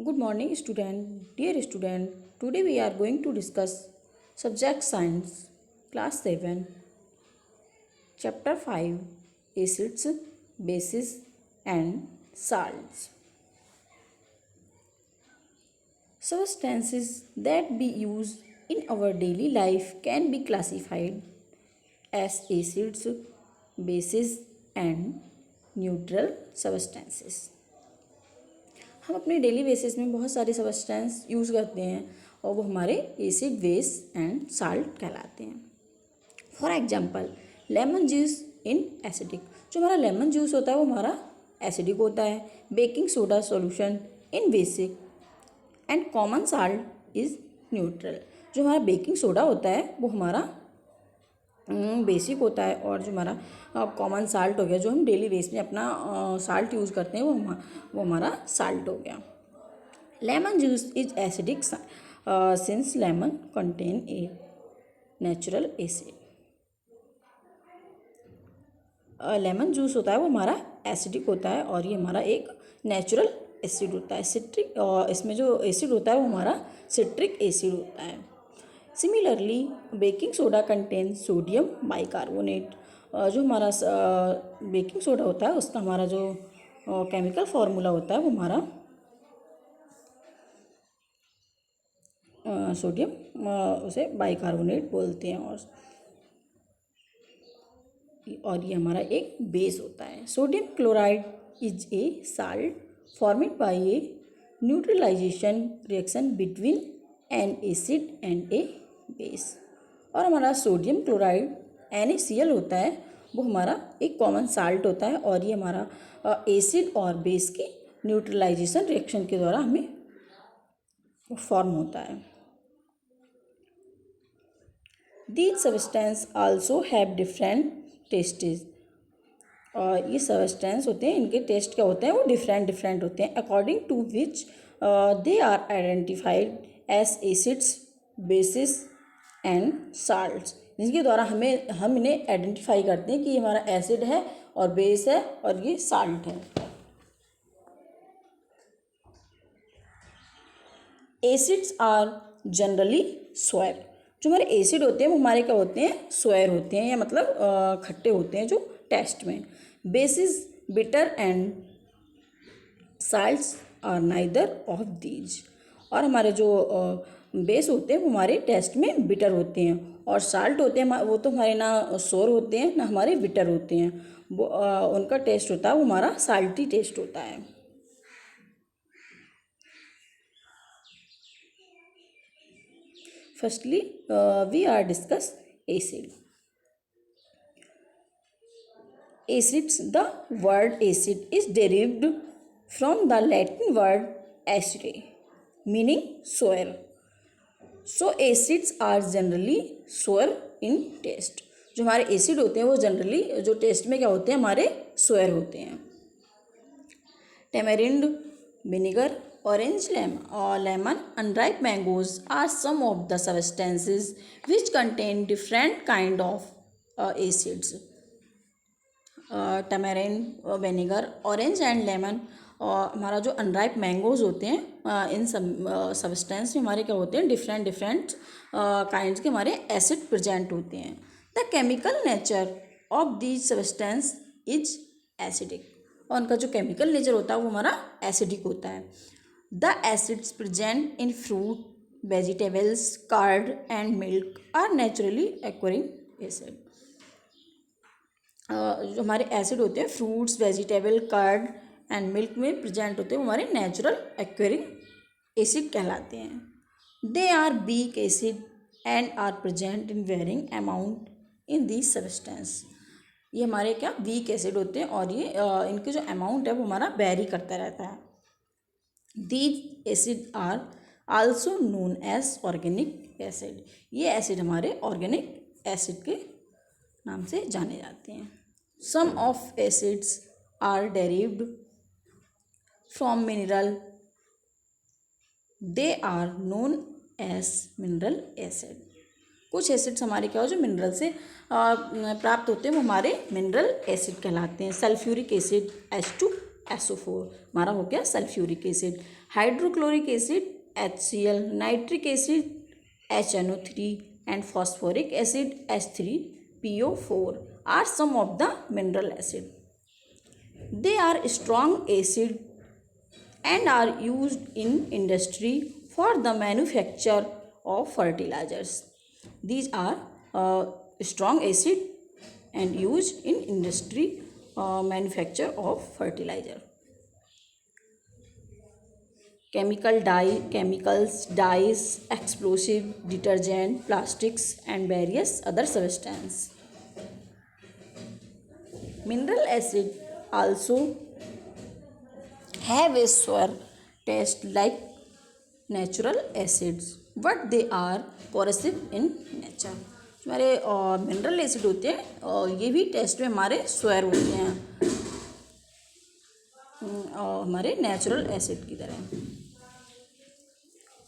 Good morning, student. Dear student, today we are going to discuss subject science, class 7, chapter 5, acids, bases and salts. Substances that we use in our daily life can be classified as acids, bases and neutral substances. हम अपने daily basis में बहुत सारे substance use करते हैं और वो हमारे एसिड बेस एंड साल्ट कहलाते हैं. For example lemon juice in acidic. जो हमारा लेमन जूस होता है वो हमारा एसिडिक होता है. Baking soda solution in basic and common salt is neutral. जो हमारा बेकिंग सोडा होता है वो हमारा बेसिक होता है और जो हमारा कॉमन साल्ट हो गया जो हम डेली बेस में अपना साल्ट यूज़ करते हैं वो हमारा साल्ट हो गया. Lemon juice is acidic since lemon contain a natural acid. Lemon juice होता है वो हमारा एसिडिक होता है और ये हमारा एक नेचुरल एसिड होता है. सिट्रिक इसमें जो एसिड होता है वो हमारा सिट्रिक एसिड होता है. Similarly baking soda contain sodium bicarbonate. जो हमारा बेकिंग सोडा होता है उसका हमारा जो केमिकल फार्मूला होता है वो हमारा सोडियम उसे बाइकार्बोनेट बोलते हैं और ये हमारा एक बेस होता है. Sodium chloride is a salt formed by a neutralisation reaction between an acid and a base. और हमारा सोडियम क्लोराइड NaCl होता है वो हमारा एक कॉमन साल्ट होता है और ये हमारा एसिड और बेस की न्यूट्रलाइजेशन रिएक्शन के द्वारा हमें फॉर्म होता है. These substance also have different tastes. और ये सब्सटेंस होते हैं इनके टेस्ट क्या होते हैं वो डिफरेंट होते हैं according to which they are identified as acids bases and salts. जिसके द्वारा हम इन्हें आइडेंटिफाई करते हैं कि ये हमारा एसिड है और बेस है और ये साल्ट है. Acids are generally sour. जो हमारे एसिड होते हैं वो हमारे क्या होते हैं स्वैर होते हैं या मतलब खट्टे होते हैं जो टेस्ट में. Bases bitter and salts are neither of these. और हमारे जो बेस होते हैं वो हमारे टेस्ट में बिटर होते हैं और साल्ट होते हैं वो तो हमारे ना सोर होते हैं ना हमारे बिटर होते हैं. वो उनका टेस्ट होता है वो हमारा साल्टी टेस्ट होता है. Firstly we are discuss acid. Acids. The word acid is derived from the Latin word acere, meaning sour. So acids are generally sour in taste. जो हमारे एसिड होते हैं वो जनरली जो टेस्ट में क्या होते हैं हमारे सोयर होते हैं. Tamarind vinegar orange lemon unripe mangoes are some of the substances which contain different kind of acids. Tamarind vinegar orange and lemon और हमारा जो अनराइप मैंगोज होते हैं इन सब्सटेंस में हमारे क्या होते हैं डिफरेंट काइंड्स के हमारे एसिड प्रेजेंट होते हैं. The chemical nature of these substance is acidic. और उनका जो केमिकल नेचर होता है वो हमारा एसिडिक होता है. The acids present in fruit vegetables curd and milk are naturally acquiring acid. जो हमारे एसिड होते हैं fruits vegetable curd and milk में प्रेजेंट होते हैं वो हमारे नेचुरल एक्वायरिंग एसिड कहलाते हैं. They are weak acid and are present in varying amount in these substance. ये हमारे क्या वीक एसिड होते हैं और ये इनके जो अमाउंट है वो हमारा वेरी करता रहता है. These acid are also known as organic acid. ये एसिड हमारे ऑर्गेनिक एसिड के नाम से जाने जाते हैं. Some of acids are derived from mineral. They are known as mineral acid. कुछ एसिड्स हमारे क्या हो जो मिनरल से प्राप्त होते हैं वो हमारे मिनरल एसिड कहलाते हैं. सल्फ्यूरिक एसिड H2 SO4 हमारा हो गया sulphuric acid, hydrochloric acid HCl, nitric acid HNO3 and phosphoric acid H3PO4 are some of the mineral acid. They are strong acid and are used in industry for the manufacture of fertilizers. These are strong acid and used in industry manufacture of fertilizer. Chemicals, dyes, explosive, detergent, plastics and various other substances. Mineral acid also have a sour taste like natural acids, but they are corrosive in nature. हमारे mineral acid होते हैं ये भी test में हमारे sour होते हैं हमारे नेचुरल एसिड की तरह,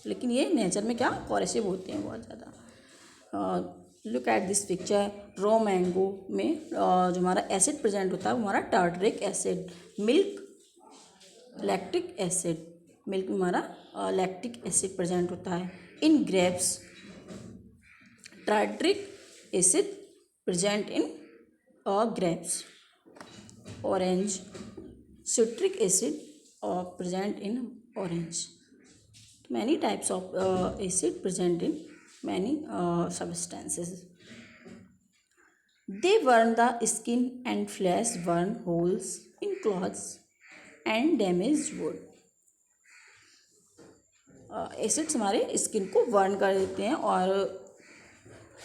लेकिन ये नेचर में क्या कॉरेसिव होते हैं बहुत ज़्यादा. Look at this picture. Raw mango में जो हमारा एसिड प्रेजेंट होता है वो हमारा tartaric acid. Lactic acid, milk में हमारा लैक्टिक एसिड प्रेजेंट होता है. In grapes tartaric acid present in grapes. Orange citric acid present in orange. Many types of acid present in many substances. They burn the skin and flesh, burn holes in clothes and damage wood. Acids हमारे skin को burn कर देते हैं और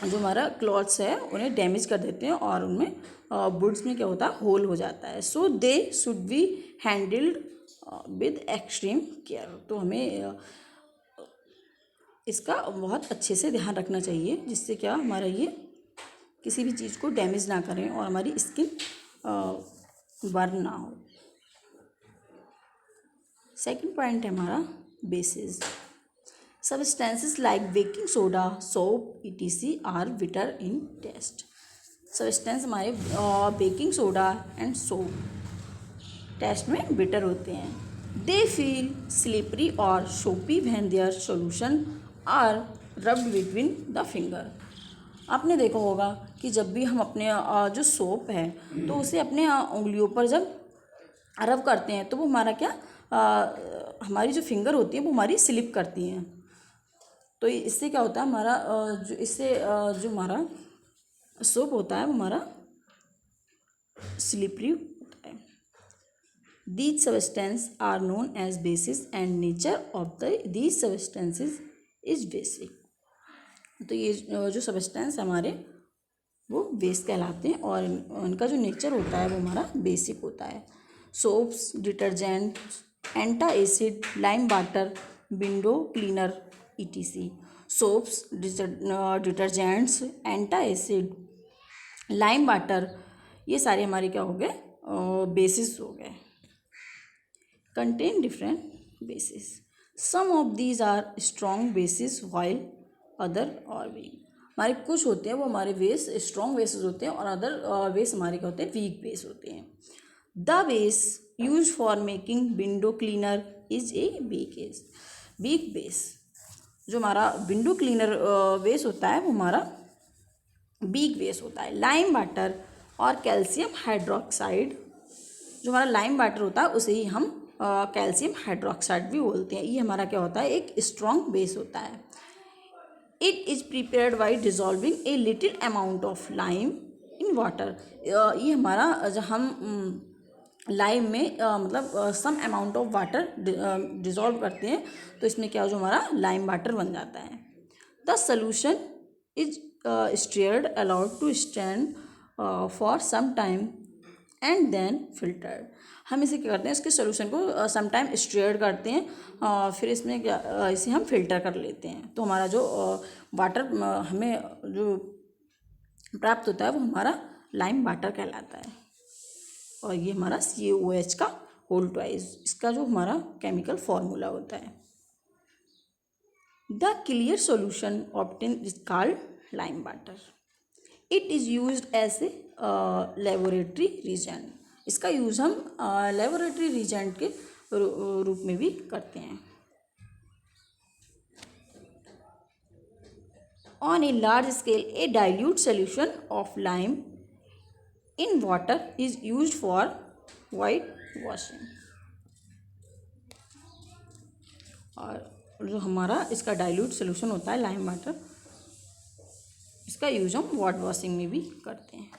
जो हमारा clothes है उन्हें डैमेज कर देते हैं और उनमें वुड्स में क्या होता है होल हो जाता है. So they should be handled with extreme care. तो हमें इसका बहुत अच्छे से ध्यान रखना चाहिए जिससे क्या हमारा ये किसी भी चीज़ को डैमेज ना करें और हमारी स्किन बर्न ना हो. सेकंड पॉइंट है हमारा basis. Substances like baking soda, soap, etc. are bitter in taste. Substance हमारे baking soda and soap taste में बिटर होते हैं. They feel slippery or soapy when their solution are rubbed between the finger. आपने देखा होगा कि जब भी हम अपने जो सोप है तो उसे अपने उंगलियों पर जब रब करते हैं तो वो हमारा क्या हमारी जो फिंगर होती है वो हमारी स्लिप करती हैं. तो इससे क्या होता है हमारा जो हमारा सोप होता है वो हमारा स्लिपरी होता है. These substance are known as bases and nature of these substances is basic. तो ये जो सब्सटेंस हमारे वो बेस कहलाते हैं और उनका जो नेचर होता है वो हमारा बेसिक होता है. Soaps, detergent, antacid, lime water, window cleaner etc. Soaps, detergents, antacid, lime water ये सारे हमारे क्या हो गए बेसिस हो गए. Contain different bases. Some of these are strong bases while other are weak. हमारे कुछ होते हैं वो हमारे बेस स्ट्रॉन्ग बेसिस होते हैं और अदर बेस हमारे क्या होते हैं वीक बेस होते हैं. The base use for making window cleaner is a weak base. जो हमारा विंडो क्लीनर बेस होता है वो हमारा वीक बेस होता है. लाइम वाटर और कैल्शियम हाइड्रोक्साइड, जो हमारा लाइम वाटर होता है उसे ही हम कैल्शियम हाइड्रोक्साइड भी बोलते हैं. ये हमारा क्या होता है एक स्ट्रॉन्ग बेस होता है. It is prepared by dissolving a little amount of lime in water. ये हमारा जब हम लाइम में मतलब some amount of water dissolve करते हैं तो इसमें क्या जो हमारा लाइम वाटर बन जाता है. The solution is stirred allowed to stand for some time and then filtered. हम इसे क्या करते हैं इसके सोल्यूशन को सम टाइम स्टीयर्ड करते हैं फिर इसमें क्या इसे हम फिल्टर कर लेते हैं. तो हमारा जो वाटर हमें जो प्राप्त होता है वो हमारा लाइम वाटर कहलाता है. और ये हमारा CaOH का होल ट्वाइस इसका जो हमारा केमिकल फॉर्मूला होता है. The clear solution obtain is called lime water. It is used as a laboratory reagent. इसका यूज़ हम लेबोरेटरी रिएजेंट के रूप में भी करते हैं। On a large scale, a dilute solution of lime in water is used for whitewashing. और जो हमारा इसका डाइल्यूट सोल्यूशन होता है लाइम वाटर, इसका यूज हम वाटर वॉशिंग में भी करते हैं।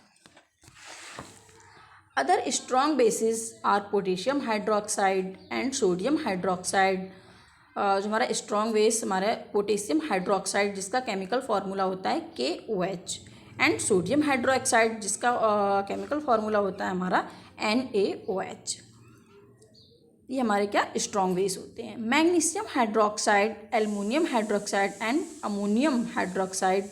Other strong bases are potassium hydroxide and sodium hydroxide. जो हमारा स्ट्रॉन्ग बेस हमारा पोटेशियम हाइड्रोक्साइड जिसका केमिकल फार्मूला होता है KOH, एंड सोडियम हाइड्रोक्साइड जिसका केमिकल फार्मूला होता है हमारा NaOH। ये हमारे क्या स्ट्रॉन्ग बेस होते हैं। Magnesium hydroxide, aluminium hydroxide and ammonium hydroxide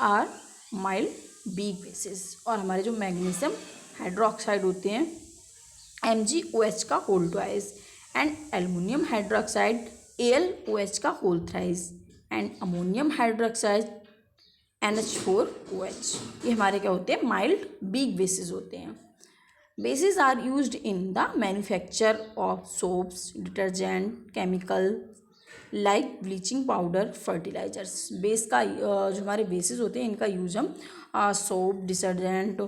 are mild weak bases. और हमारे जो मैग्नीशियम हाइड्रोक्साइड होते हैं MgOH का whole twice, and aluminium hydroxide AlOH का whole thrice, and ammonium hydroxide NH4OH। ये हमारे क्या होते हैं माइल्ड वीक बेसिस होते हैं। Bases are used in the manufacture of soaps, detergent, chemical like bleaching powder, fertilisers. Base का जो हमारे बेसिस होते हैं इनका यूज हम सोप, डिटर्जेंट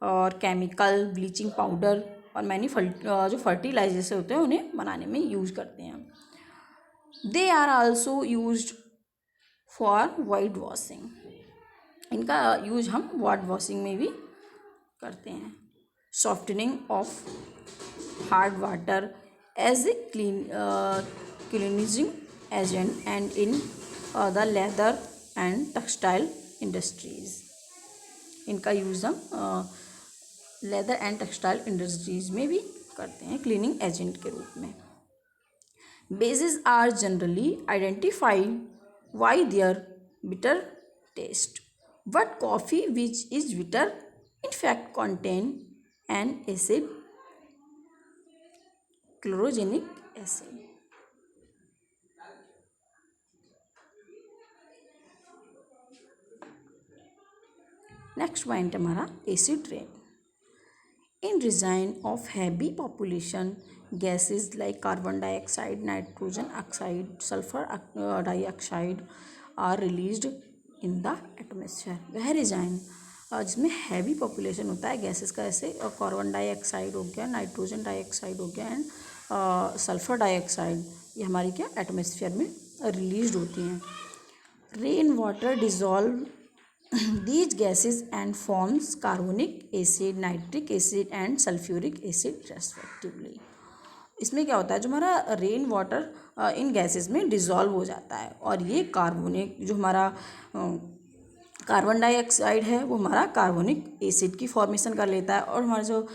और केमिकल, ब्लीचिंग पाउडर और जो फर्टिलाइजर्स होते हैं उन्हें बनाने में यूज करते हैं। They are also used for white washing. इनका यूज हम वाइट वॉशिंग में भी करते हैं। Softening of hard water as a cleansing agent and in the leather and textile industries. इनका यूज़ हम लेदर एंड टेक्सटाइल इंडस्ट्रीज में भी करते हैं क्लीनिंग एजेंट के रूप में। Bases are generally identified by their bitter taste, but coffee which is bitter in fact contain an acid, chlorogenic acid. Next point हमारा acid rain. In region of heavy population, gases like carbon dioxide, nitrogen oxide, sulfur dioxide are released in the atmosphere. वह resign जिसमें heavy population होता है gases का, ऐसे carbon dioxide हो गया, nitrogen dioxide हो गया एंड सल्फर डाइऑक्साइड, ये हमारी क्या एटमॉस्फेयर में रिलीज होती हैं। Rain water dissolve these gases and forms carbonic acid, nitric acid and sulfuric acid respectively. इसमें क्या होता है, जो हमारा रेन वाटर इन गैसेस में डिज़ोल्व हो जाता है और ये कार्बोनिक जो हमारा कार्बन डाइऑक्साइड है वो हमारा कार्बोनिक एसिड की फॉर्मेशन कर लेता है, और हमारा जो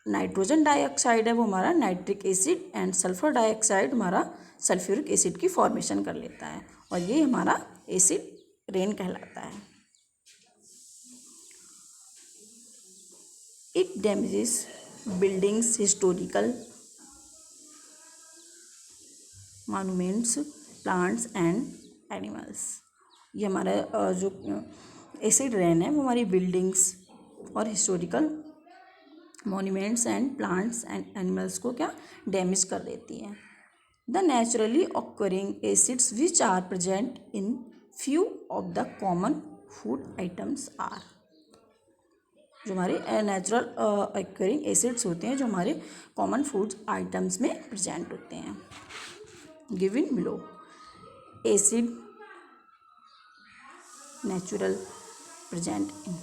नाइट्रोजन डाइऑक्साइड है वो हमारा nitric acid and sulphur dioxide हमारा सल्फ्यूरिक एसिड की फॉर्मेशन कर लेता है, और ये हमारा एसिड रेन कहलाता है। It damages buildings, historical monuments, plants and animals. ये हमारा जो एसिड रेन है वो हमारी बिल्डिंग्स और historical monuments and plants and animals को क्या डैमेज कर देती है। The naturally occurring acids which are present in few of the common food items are। जो हमारे नेचुरल ऑकरिंग एसिड्स होते हैं जो हमारे कॉमन फूड आइटम्स में प्रेजेंट होते हैं। Given below acid natural present in.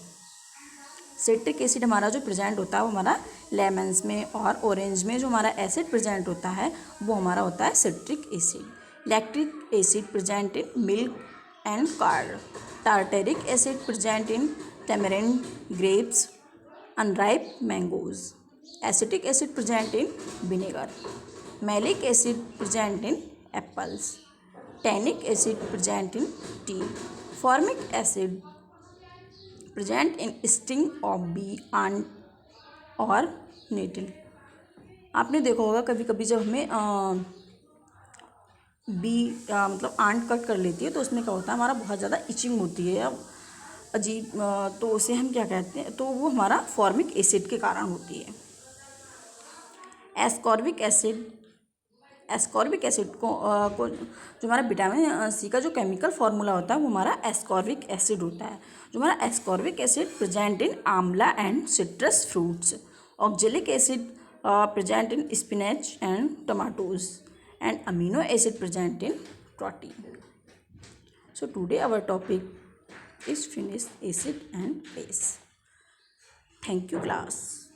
Citric acid हमारा जो प्रेजेंट होता है वो हमारा लेमन्स में और ऑरेंज में जो हमारा एसिड प्रेजेंट होता है वो हमारा होता है citric acid. Lactic acid present in milk and curd. Tartaric acid present in tamarind, grapes, unripe mangoes. Acetic acid present in vinegar. Malic acid present in apples. Tannic acid present in tea. Formic acid present in sting of bee, ant और needle. आपने देखा होगा कभी कभी जब हमें B मतलब aunt cut कर लेती है तो उसमें क्या होता है हमारा बहुत ज़्यादा इचिंग होती है अजीब तो उसे हम क्या कहते हैं, तो वो हमारा फॉर्मिक एसिड के कारण होती है। एस्कॉर्बिक एसिड, एस्कॉर्बिक एसिड को जो हमारा विटामिन सी का जो केमिकल फार्मूला होता है वो हमारा एस्कॉर्बिक एसिड होता है। जो हमारा एस्कॉर्बिक एसिड प्रेजेंट इन आंवला and citrus fruits, oxalic acid present in spinach and tomatoes, and amino acid present in protein. So today our topic is finished acid and base. Thank you class.